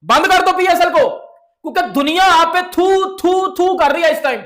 बंद कर दो पीएसएल को, क्योंकि दुनिया आप पे थू थू थू कर रही है इस टाइम।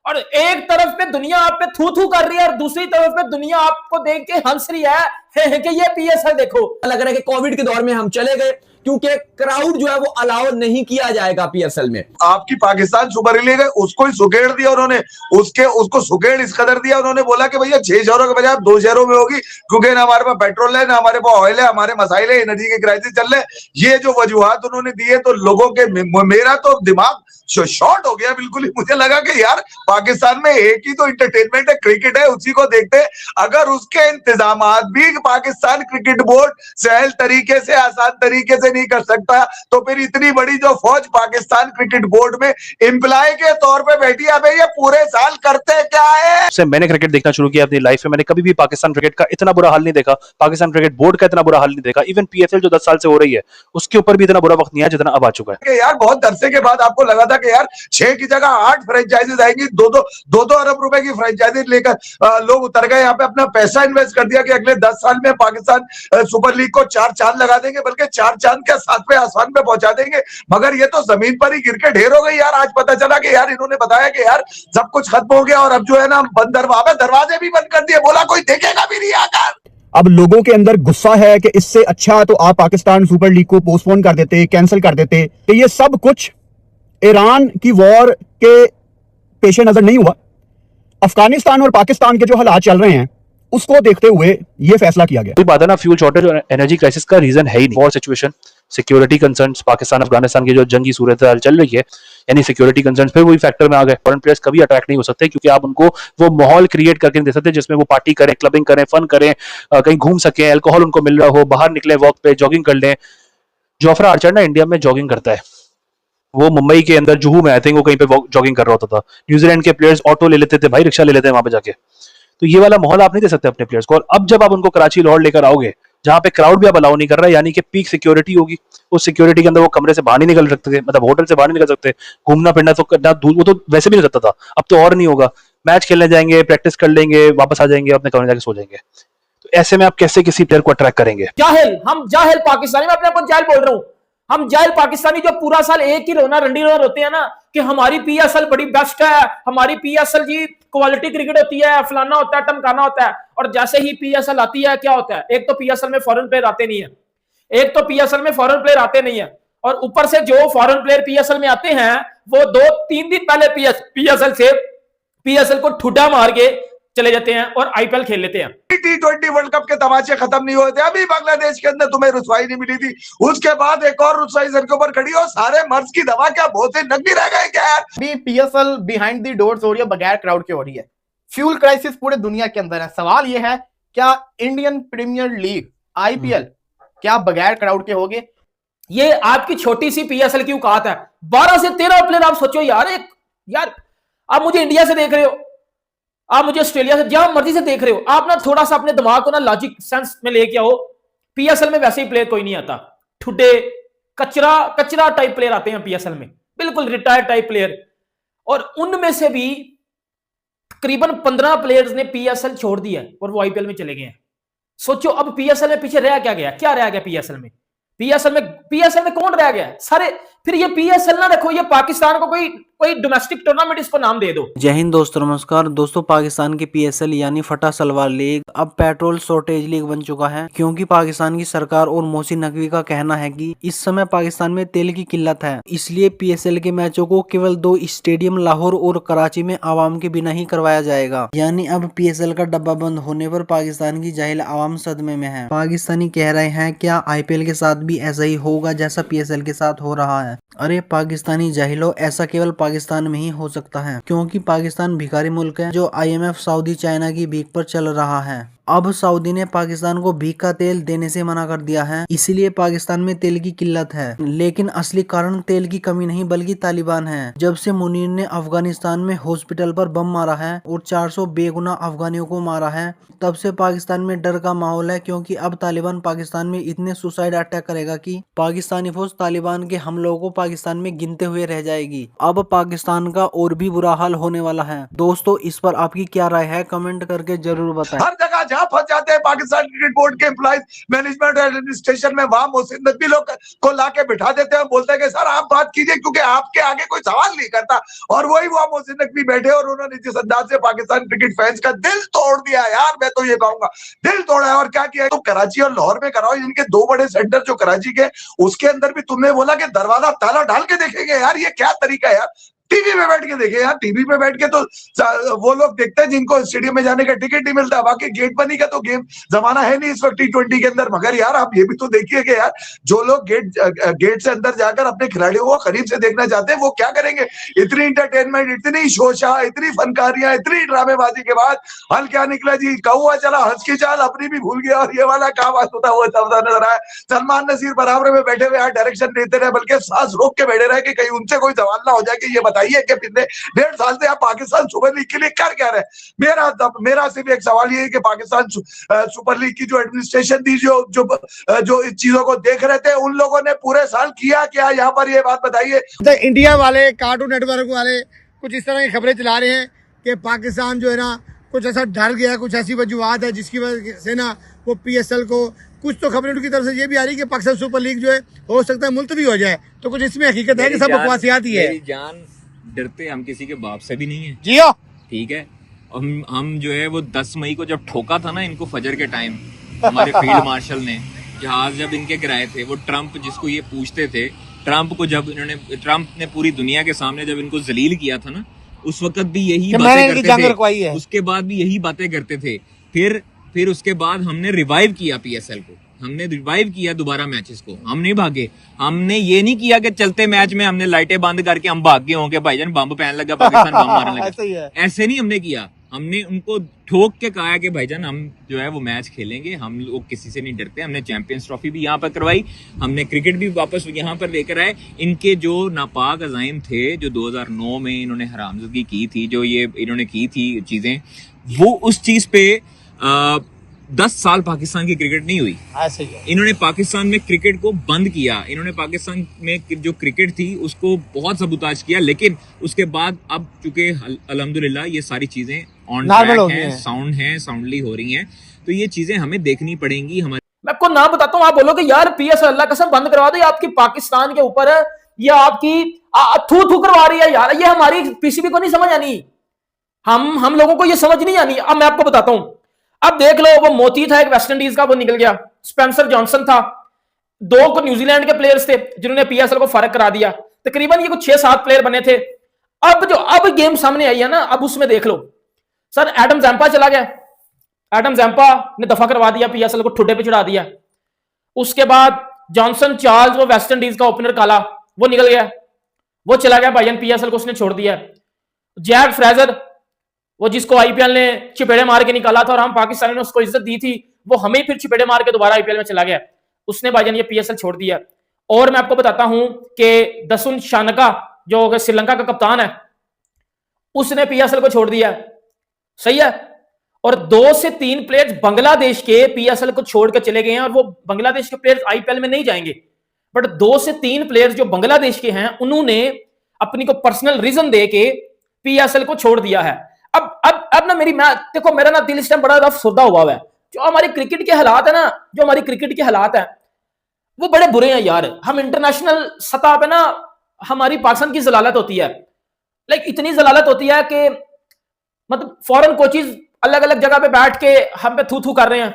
और एक तरफ पे दुनिया आप पे थू थू कर रही है और दूसरी तरफ पे दुनिया आपको देख के हंस रही है कि ये पीएसएल देखो। लग रहा है कि कोविड के दौर में हम चले गए, क्योंकि क्राउड जो है वो अलाउ नहीं किया जाएगा पीएसएल में। आपकी पाकिस्तान सुपर लीग है, उसको ही सुकेड़ दिया उन्होंने, उसको सुकेड़ इस कदर दिया उन्होंने, बोला कि भैया 6 शहरों के बजाय 2 शहरों में होगी, क्योंकि ना हमारे पास पेट्रोल है, ना हमारे पास ऑयल है, हमारे मसाइल है, एनर्जी के क्राइसिस चल रहे। ये जो वजूहात उन्होंने दिए तो लोगों के मेरा तो दिमाग शॉर्ट हो गया बिल्कुल ही। मुझे लगा कि यार पाकिस्तान में एक ही तो इंटरटेनमेंट है, क्रिकेट है, उसी को देखते हैं। अगर उसके इंतजाम भी पाकिस्तान क्रिकेट बोर्ड सहल तरीके से, आसान तरीके से नहीं कर सकता, तो फिर इतनी बड़ी जो फौज पाकिस्तान क्रिकेट बोर्ड में एम्प्लॉय के तौर पे बैठी है, ये पूरे साल करते क्या है। मैंने क्रिकेट देखना शुरू किया अपनी लाइफ में, मैंने कभी भी पाकिस्तान क्रिकेट का इतना बुरा हाल नहीं देखा, पाकिस्तान क्रिकेट बोर्ड का इतना बुरा हाल नहीं देखा। इवन पीएसएल जो 10 साल से हो रही है उसके ऊपर भी इतना बुरा वक्त नहीं आया जितना अब आ चुका है। यार बहुत अरसे के बाद आपको लगा था कि यार 6 की जगह 8 फ्रेंचाइजीज आएंगी, 2-2 अरब रुपए की फ्रेंचाइजी लेकर लोग उतर गए। यहाँ पे अपना पैसा इन्वेस्ट कर दिया कि अगले 10 साल में पाकिस्तान सुपर लीग को 4 चांद लगा देंगे, बल्कि 4 चांद के 7वें आसमान पे पहुंचा देंगे। मगर ये तो जमीन पर ही गिर के ढेर हो गई यार। आज पता चला कि यार इन्होंने बताया कि यार सब कुछ खत्म हो गया और अब जो है ना बंद दरवाजे भी बंद कर दिए, बोला कोई देखेगा भी नहीं आकर। अब लोगों के अंदर गुस्सा है कि इससे अच्छा तो आप पाकिस्तान सुपर लीग को पोस्टपोन कर देते, कैंसिल कर देते। कि ये सब कुछ ईरान की वॉर के पेश नजर नहीं हुआ, अफगानिस्तान और पाकिस्तान के जो हालात चल रहे हैं उसको देखते हुए ये फैसला किया गया। कोई बात है ना, फ्यूल शॉर्टेज और एनर्जी क्राइसिस का रीजन है ही नहीं। War situation, security concerns, Pakistan Afghanistan की जो जंगी सूरत हाल चल रही है, यानी सिक्योरिटी कंसर्न्स फिर वही फैक्टर में आ गए। फॉरेन प्लेयर्स कभी अट्रैक्ट नहीं हो सकते, क्योंकि आप उनको वो माहौल क्रिएट करके नहीं दे सकते जिसमें वो पार्टी करें, क्लबिंग करें, फन करें, कहीं घूम सकें, अल्कोहल उनको मिल रहा हो, बाहर निकले वॉक पे, जॉगिंग कर लें। जोफ्रा आर्चर ना इंडिया में जॉगिंग करता है, वो मुंबई के अंदर जुहू में आई थिंक वो कहीं पे जॉगिंग कर रहा होता था। न्यूजीलैंड के प्लेयर्स ऑटो ले लेते थे भाई, रिक्शा ले लेते हैं वहां पे जाके। तो ये वाला माहौल आप नहीं दे सकते अपने प्लेयर्स को। और अब जब आप उनको कराची, लाहौर लेकर आओगे जहां पे क्राउड भी आप अलाउ नहीं कर रहा है, यानी कि पीक सिक्योरिटी होगी, उस सिक्योरिटी के अंदर वो कमरे से बाहर नहीं निकल सकते थे, मतलब होटल से बाहर नहीं निकल सकते, घूमना फिरना तो करना वो तो वैसे भी नहीं करता था, अब तो और नहीं होगा। मैच खेलने जाएंगे, प्रैक्टिस कर लेंगे, वापस आ जाएंगे, अपने कमरे जाके सो जाएंगे। तो ऐसे में आप कैसे किसी प्लेयर को अट्रैक्ट करेंगे? जाहिल, हम जाहिल पाकिस्तानी, मैं अपने आप को जाहिल बोल रहा हूं। हम जाहिल पाकिस्तानी जो पूरा साल एक ही रोना रंडी रोना रोते हैं ना कि हमारी पीएसएल बड़ी बेस्ट है, हमारी पीएसएल जी क्वालिटी क्रिकेट होती है, फलाना होता है, टमकाना होता है। और जैसे ही पीएसएल आती है क्या होता है? एक तो पीएसएल में फॉरेन प्लेयर आते नहीं है, और ऊपर से जो फॉरेन प्लेयर पीएसएल में आते हैं वो 2-3 दिन पहले पीएसएल को ठुड्डा मार के चले जाते हैं और आईपीएल खेल लेते हैं। T20 वर्ल्ड कप के तमाचे खत्म नहीं हुए थे, अभी बांग्लादेश के अंदर तुम्हें रुसवाई नहीं मिली थी, उसके बाद एक और रुसवाई सर के ऊपर खड़ी हो। सारे मर्ज की दवा क्या बहुत से नकदी रह गए क्या यार? अभी पीएसएल बिहाइंड द डोर्स हो रही है, बगैर क्राउड के हो रही है। फ्यूल क्राइसिस पूरे दुनिया के अंदर है। सवाल यह है, क्या इंडियन प्रीमियर लीग आईपीएल क्या बगैर क्राउड के होगे? ये आपकी छोटी सी पीएसएल की औकात है। 12 से 13 प्लेयर आप सोचो यार, यार आप मुझे इंडिया से देख रहे हो, आप मुझे ऑस्ट्रेलिया से, जहां मर्जी से देख रहे हो, आप ना थोड़ा सा अपने दिमाग को ना लॉजिक सेंस में लेके आओ। पीएसएल में वैसे ही प्लेयर कोई नहीं आता, ठुड्डे कचरा टाइप प्लेयर आते हैं पीएसएल में, बिल्कुल रिटायर्ड टाइप प्लेयर। और उनमें से भी तकरीबन 15 प्लेयर्स ने पीएसएल छोड़ दिया और वो आईपीएल में चले गए हैं। सोचो अब पीएसएल में पीछे रह क्या गया? क्या रह गया पीएसएल में? पीएसएल में कौन रह गया सारे? फिर ये पीएसएल ना रखो, ये पाकिस्तान को कोई डोमेस्टिक टूर्नामेंट इसको नाम दे दो। जय हिंद दोस्तों, नमस्कार दोस्तों। पाकिस्तान की पीएसएल यानी फटा सलवार लीग अब पेट्रोल शॉर्टेज लीग बन चुका है, क्योंकि पाकिस्तान की सरकार और मोहसिन नकवी का कहना है कि इस समय पाकिस्तान में तेल की किल्लत है, इसलिए पीएसएल के मैचों को केवल 2 स्टेडियम लाहौर और कराची में आवाम के बिना ही करवाया जाएगा। यानी अब पीएसएल का डब्बा बंद होने पर पाकिस्तान की जाहिल आवाम सदमे में है। पाकिस्तानी कह रहे हैं क्या आईपीएल के साथ भी ऐसा ही होगा जैसा पीएसएल के साथ हो रहा है? अरे पाकिस्तानी जाहिलो, ऐसा केवल पाकिस्तान में ही हो सकता है, क्योंकि पाकिस्तान भिखारी मुल्क है जो आईएमएफ, सऊदी, चाइना की भीख पर चल रहा है। अब सऊदी ने पाकिस्तान को भीख का तेल देने से मना कर दिया है, इसीलिए पाकिस्तान में तेल की किल्लत है। लेकिन असली कारण तेल की कमी नहीं बल्कि तालिबान है। जब से मुनीर ने अफगानिस्तान में हॉस्पिटल पर बम मारा है और 400 बेगुनाह अफगानियों को मारा है, तब से पाकिस्तान में डर का माहौल है, क्योंकि अब तालिबान पाकिस्तान में इतने सुसाइड अटैक करेगा कि पाकिस्तानी फौज तालिबान के हमलों को पाकिस्तान में गिनते हुए रह जाएगी। अब पाकिस्तान का और भी बुरा हाल होने वाला है। दोस्तों, इस पर आपकी क्या राय है? कमेंट करके जरूर बताएं। हर जगह जहां फंस जाते हैं पाकिस्तान क्रिकेट बोर्ड के एम्प्लॉइज, मैनेजमेंट और एडमिनिस्ट्रेशन में, वहां मोहसिन नकवी लोग को लाके बिठा देते हैं, बोलते हैं कि सर आप बात कीजिए क्योंकि आपके आगे कोई सवाल नहीं करता। और वही वहां मोहसिन नकवी बैठे और उन्होंने जिस अंदाज से पाकिस्तान क्रिकेट फैंस का दिल तोड़ दिया यार, मैं तो ये कहूंगा दिल तोड़ा है। और क्या किया तो कराची और लाहौर में कराओ, इनके दो बड़े सेंटर जो कराची के, उसके अंदर भी तुमने बोला कि दरवाजा ताला डाल के देखेंगे यार, ये क्या तरीका है यार। टीवी पे बैठ के देखे यार, टीवी पे बैठ के तो वो लोग देखते हैं जिनको स्टेडियम में जाने का टिकट नहीं मिलता, बाकी गेट बनी का तो गेम जमाना है नहीं इस वक्त T20 के अंदर। मगर यार आप ये भी तो देखिए कि यार जो लोग गेट से अंदर जाकर अपने खिलाड़ियों को करीब से देखना चाहते हैं वो क्या करेंगे। इतनी इंटरटेनमेंट, इतनी शोशा, इतनी फनकारियां, इतनी ड्रामेबाजी के बाद हल क्या निकला जी, कौवा चला हंस की चाल अपनी भी भूल गया। और ये वाला क्या बात होता वो सब नजर आया। सलमान नसीर बराबर में बैठे हुए यहाँ डायरेक्शन देते रहे, बल्कि सांस रोक के बैठे रहे कि कहीं उनसे कोई सवाल ना हो जाए कि ये बताइए कि पिछले 1.5 साल से आप पाकिस्तान सुपर लीग के लिए कर क्या रहे। मेरा सिर्फ एक सवाल ये है कि पाकिस्तान सुपर लीग की जो एडमिनिस्ट्रेशन थी, जो इस चीजों को देख रहे थे, उन लोगों ने पूरे साल किया क्या, यहाँ पर ये बात बताइए। इंडिया वाले कार्टून नेटवर्क वाले कुछ इस तरह की खबरें चला रहे हैं कि पाकिस्तान जो है ना कुछ ऐसा डर गया, कुछ ऐसी वजूहत है जिसकी वजह से ना वो PSL को, कुछ तो खबरें उनकी तरफ से ये भी आ रही है कि पाकिस्तान सुपर लीग जो है हो सकता है मुलतवी हो जाए। तो कुछ इसमें हकीकत है कि सब बकवासियात ही है। जान डरते हम किसी के बाप से भी नहीं है, जी हाँ ठीक है। हम जो है वो 10 मई को जब ठोका था ना इनको फजर के टाइम, हमारे फील्ड मार्शल ने जहाज जब इनके गिराए थे, वो ट्रंप जिसको ये पूछते थे, ट्रंप को जब ट्रंप ने पूरी दुनिया के सामने जब इनको जलील किया था ना, उस वक्त भी यही बातें करते थे, उसके बाद भी यही बातें करते थे। फिर उसके बाद हमने रिवाइव किया PSL को, हमने रिवाइव किया दोबारा मैचेस को, हम नहीं भागे। हमने ये नहीं किया कि चलते मैच में हमने लाइटें बंद करके हम भाग गए होंगे, भाईजान बम पहन लगा पाकिस्तान बम मारने लगा, ऐसे नहीं हमने किया। हमने उनको ठोक के कहा कि भाईजान हम जो है वो मैच खेलेंगे, हम लोग किसी से नहीं डरते। हमने चैंपियंस ट्रॉफी भी यहाँ पर करवाई, हमने क्रिकेट भी वापस यहाँ पर लेकर आए। इनके जो नापाक अजाइम थे, जो 2009 में इन्होंने हरामजदगी की थी, जो ये इन्होंने की थी चीजें, वो उस चीज पे 10 साल पाकिस्तान की क्रिकेट नहीं हुई। इन्होंने पाकिस्तान में क्रिकेट को बंद किया, इन्होंने पाकिस्तान में जो क्रिकेट थी उसको बहुत सबूताज किया। लेकिन उसके बाद अब चूंकि अल्हम्दुलिल्लाह ये सारी चीजें ऑन ट्रैक हैं, साउंड है, साउंडली हो रही हैं, तो ये चीजें हमें देखनी पड़ेंगी। हमारे मैं आपको नाम बताता हूं, आप बोलोगे यार PSL अल्लाह कसम बंद करवा दो, ये आपकी पाकिस्तान के ऊपर है, ये आपकी थू थू करवा रही है यार, ये हमारी PCB को नहीं समझ आनी, हम लोगों को ये समझ नहीं आनी। अब मैं आपको बताता हूं, अब देख लो, वो मोती था एक वेस्ट इंडीज का, वो निकल गया। स्पेंसर जॉनसन था, 2 न्यूजीलैंड के प्लेयर्स थे जिन्होंने PSL को फर्क करा दिया। तकरीबन ये कुछ 6-7 प्लेयर बने थे। अब गेम सामने आई है ना, अब उसमें देख लो सर, एडम जैम्पा चला गया, एडम जैम्पा ने दफा करवा दिया, PSL को ठुड्डे पे चढ़ा दिया। उसके बाद जॉनसन चार्ल्स, वो वेस्ट इंडीज का ओपनर काला, वो निकल गया, वो चला गया भाईजान, PSL को उसने छोड़ दिया। जैक फ्रेजर, वो जिसको IPL ने चिपेड़े मार के निकाला था और हम पाकिस्तानी ने उसको इज्जत दी थी, वो हमें फिर चिपेड़े मार के दोबारा IPL में चला गया, उसने भाईजान ये PSL छोड़ दिया। और मैं आपको बताता हूं कि दसुन शानका जो श्रीलंका का कप्तान है, उसने PSL को छोड़ दिया, सही है। और 2 से 3 प्लेयर्स बांग्लादेश के PSL को छोड़ के चले गए हैं, और वो बांग्लादेश के प्लेयर्स IPL में नहीं जाएंगे, बट 2 से 3 प्लेयर्स जो बांग्लादेश के हैं उन्होंने अपनी को पर्सनल रीजन दे के PSL को छोड़ दिया है। अब ना देखो, मेरा ना दिल इस टाइम बड़ा रफ सोदा हुआ है। जो हमारी क्रिकेट के हालात है ना, वो बड़े बुरे हैं यार। हम इंटरनेशनल सतह पे ना, हमारी पाकिस्तान की जलालत होती है, लाइक इतनी जलालत होती है कि मतलब फॉरेन कोचेज अलग अलग जगह पे बैठ के हम पे थू थू कर रहे हैं।